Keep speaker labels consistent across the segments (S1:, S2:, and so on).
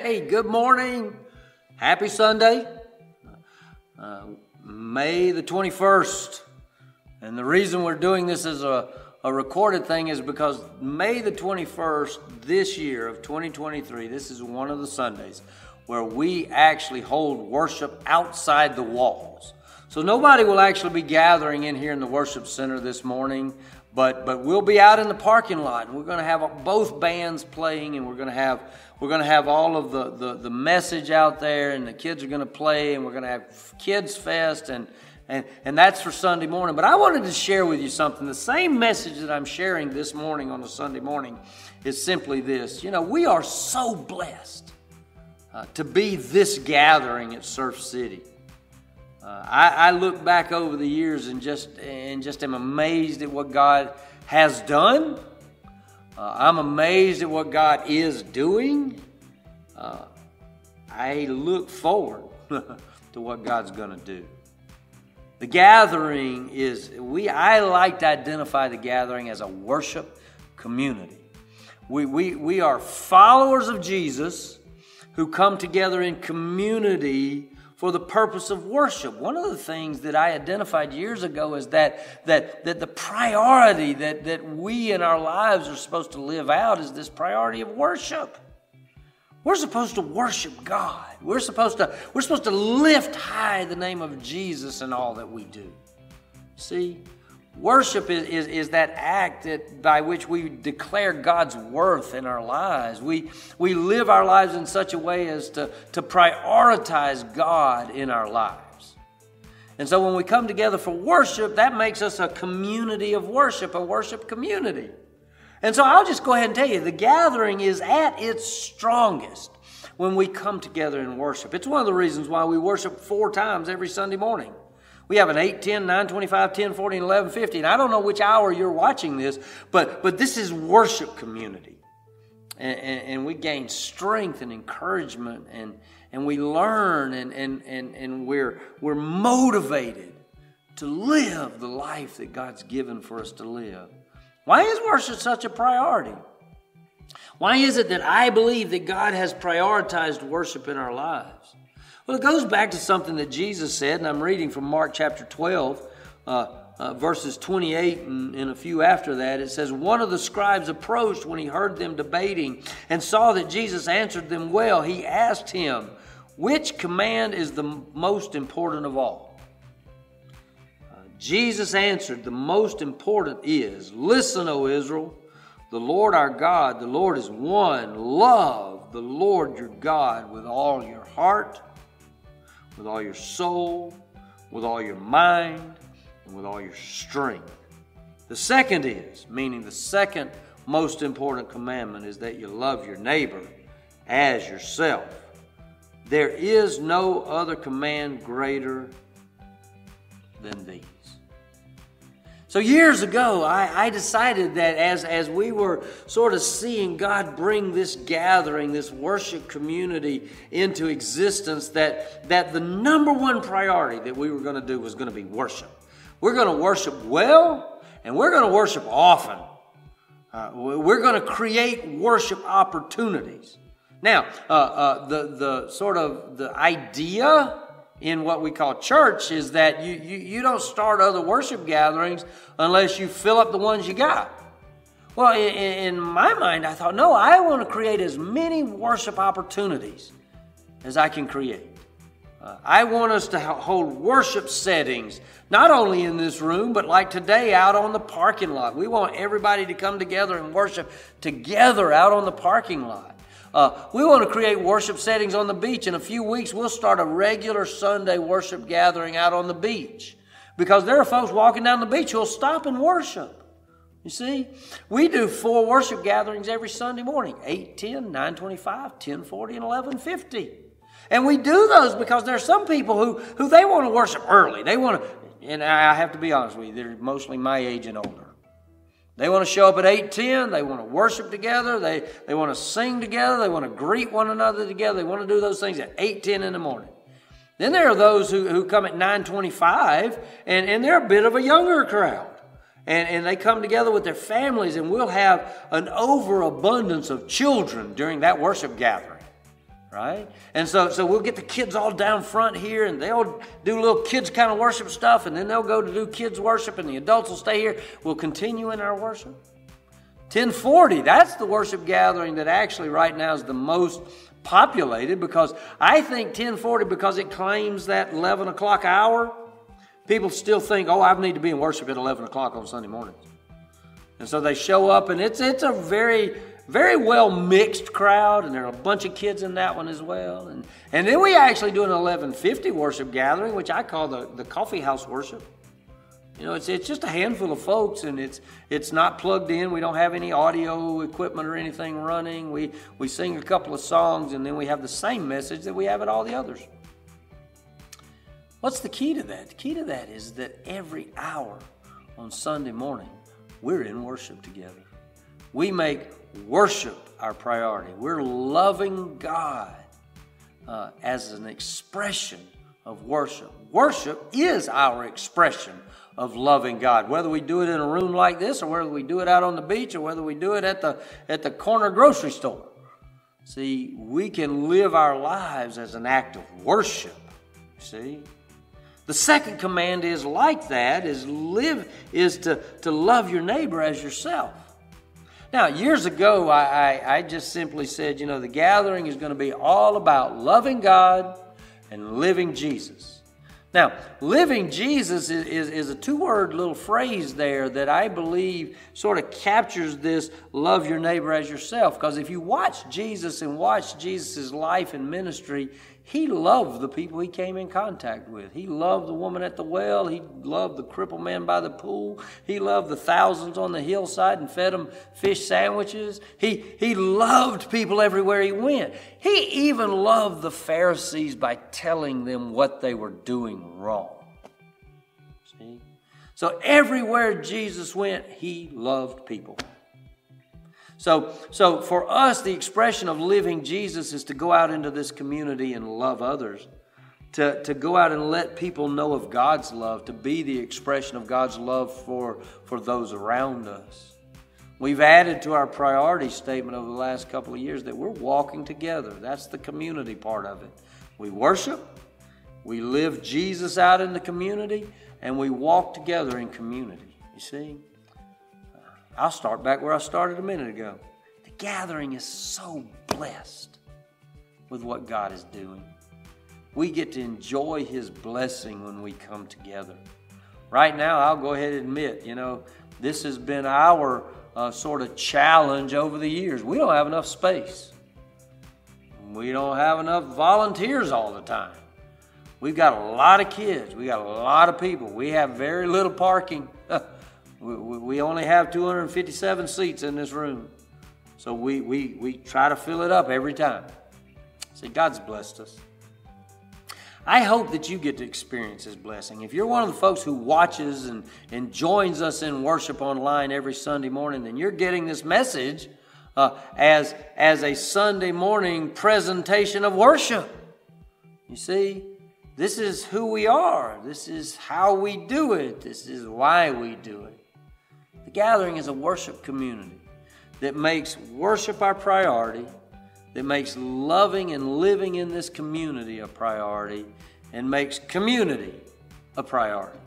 S1: Hey, good morning. Happy Sunday. May the 21st. And the reason we're doing this as a recorded thing is because May the 21st this year of 2023, this is one of the Sundays where we actually hold worship outside the walls. So nobody will actually be gathering in here in the worship center this morning, but we'll be out in the parking lot, and we're going to have both bands playing, and we're going to have all of the message out there, and the kids are going to play, and we're going to have Kids Fest, and that's for Sunday morning. But I wanted to share with you something. The same message that I'm sharing this morning on a Sunday morning is simply this. You know, we are so blessed to be this gathering at Surf City. I look back over the years and just am amazed at what God has done. I'm amazed at what God is doing. I look forward to what God's going to do. The gathering I like to identify the gathering as a worship community. We are followers of Jesus who come together in community for the purpose of worship. One of the things that I identified years ago is that the priority that we in our lives are supposed to live out is this priority of worship. We're supposed to worship God. We're supposed to lift high the name of Jesus in all that we do. See? Worship is that act by which we declare God's worth in our lives. We live our lives in such a way as to prioritize God in our lives. And so when we come together for worship, that makes us a community of worship, a worship community. And so I'll just go ahead and tell you, the gathering is at its strongest when we come together in worship. It's one of the reasons why we worship 4 times every Sunday morning. We have an 8, 10, 9, 25, 10, 40, and 11, 50. And I don't know which hour you're watching this, but this is worship community. And we gain strength and encouragement, and we learn, and we're motivated to live the life that God's given for us to live. Why is worship such a priority? Why is it that I believe that God has prioritized worship in our lives? Well, it goes back to something that Jesus said, and I'm reading from Mark chapter 12, verses 28 and a few after that. It says, one of the scribes approached when he heard them debating and saw that Jesus answered them well. He asked him, which command is the most important of all? Jesus answered, the most important is, listen, O Israel, the Lord our God, the Lord is one. Love the Lord your God with all your heart, with all your soul, with all your mind, and with all your strength. The second is, meaning the second most important commandment, is that you love your neighbor as yourself. There is no other command greater than these. So years ago, I decided that as we were sort of seeing God bring this gathering, this worship community into existence, that the number one priority that we were going to do was going to be worship. We're going to worship well, and we're going to worship often. We're going to create worship opportunities. Now, the idea in what we call church is that you don't start other worship gatherings unless you fill up the ones you got. Well, in my mind, I thought, no, I want to create as many worship opportunities as I can create. I want us to hold worship settings, not only in this room, but like today out on the parking lot. We want everybody to come together and worship together out on the parking lot. We want to create worship settings on the beach. In a few weeks, we'll start a regular Sunday worship gathering out on the beach, because there are folks walking down the beach who will stop and worship. You see, we do 4 worship gatherings every Sunday morning, 8, 10, 9, 25, 10, 40, and 11, 50. And we do those because there are some people who they want to worship early. They want to, and I have to be honest with you, they're mostly my age and older. They want to show up at 8:10. They want to worship together. They want to sing together. They want to greet one another together. They want to do those things at 8:10 in the morning. Then there are those who come at 9:25, and they're a bit of a younger crowd. And they come together with their families, and we'll have an overabundance of children during that worship gathering. right? And so we'll get the kids all down front here, and they'll do little kids kind of worship stuff, and then they'll go to do kids worship, and the adults will stay here. We'll continue in our worship. 1040, that's the worship gathering that actually right now is the most populated, because I think 1040, because it claims that 11 o'clock hour, people still think, oh, I need to be in worship at 11 o'clock on Sunday mornings. And so they show up, and it's a very, very well mixed crowd, and there are a bunch of kids in that one as well. And then we actually do an 1150 worship gathering, which I call the coffee house worship. You know, it's just a handful of folks, and it's not plugged in. We don't have any audio equipment or anything running. We sing a couple of songs, and then we have the same message that we have at all the others. What's the key to that? The key to that is that every hour on Sunday morning, we're in worship together. We make worship our priority. We're loving God as an expression of worship. Worship is our expression of loving God. Whether we do it in a room like this, or whether we do it out on the beach, or whether we do it at the corner grocery store. See, we can live our lives as an act of worship. See? The second command is like that, is to love your neighbor as yourself. Now, years ago, I just simply said, you know, the gathering is going to be all about loving God and living Jesus. Now, living Jesus is a two-word little phrase there that I believe sort of captures this love your neighbor as yourself. Because if you watch Jesus and watch Jesus' life and ministry, he loved the people he came in contact with. He loved the woman at the well. He loved the crippled man by the pool. He loved the thousands on the hillside and fed them fish sandwiches. He loved people everywhere he went. He even loved the Pharisees by telling them what they were doing wrong. See? So everywhere Jesus went, he loved people. So for us, the expression of living Jesus is to go out into this community and love others, to go out and let people know of God's love, to be the expression of God's love for those around us. We've added to our priority statement over the last couple of years that we're walking together. That's the community part of it. We worship, we live Jesus out in the community, and we walk together in community. You see? I'll start back where I started a minute ago. The gathering is so blessed with what God is doing. We get to enjoy His blessing when we come together. Right now, I'll go ahead and admit, you know, this has been our sort of challenge over the years. We don't have enough space. We don't have enough volunteers all the time. We've got a lot of kids. We got a lot of people. We have very little parking. We only have 257 seats in this room. So we try to fill it up every time. See, God's blessed us. I hope that you get to experience His blessing. If you're one of the folks who watches and joins us in worship online every Sunday morning, then you're getting this message as a Sunday morning presentation of worship. You see, this is who we are. This is how we do it. This is why we do it. The gathering is a worship community that makes worship our priority, that makes loving and living in this community a priority, and makes community a priority.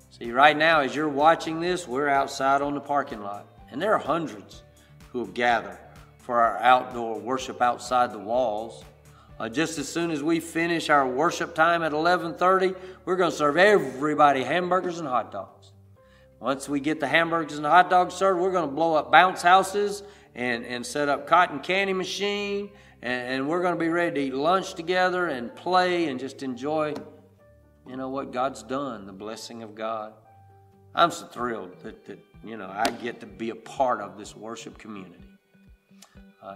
S1: See, right now, as you're watching this, we're outside on the parking lot, and there are hundreds who have gathered for our outdoor worship outside the walls. Just as soon as we finish our worship time at 11:30, we're going to serve everybody hamburgers and hot dogs. Once we get the hamburgers and the hot dogs served, we're going to blow up bounce houses and set up cotton candy machine, and we're going to be ready to eat lunch together and play and just enjoy, you know, what God's done, the blessing of God. I'm so thrilled that you know, I get to be a part of this worship community.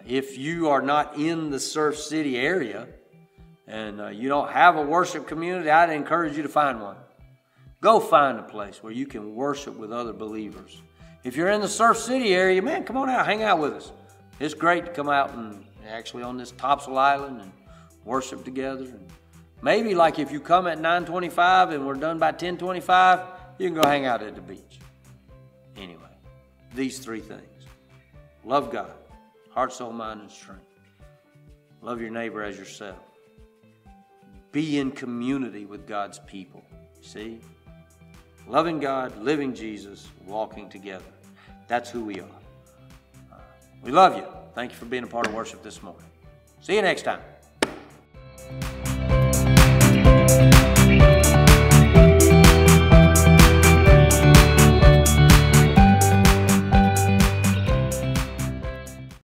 S1: If you are not in the Surf City area and you don't have a worship community, I'd encourage you to find one. Go find a place where you can worship with other believers. If you're in the Surf City area, man, come on out, hang out with us. It's great to come out and actually on this Topsail Island and worship together. And maybe like if you come at 9:25 and we're done by 10:25, you can go hang out at the beach. Anyway, these three things. Love God, heart, soul, mind, and strength. Love your neighbor as yourself. Be in community with God's people. See? Loving God, living Jesus, walking together. That's who we are. We love you. Thank you for being a part of worship this morning. See you next time.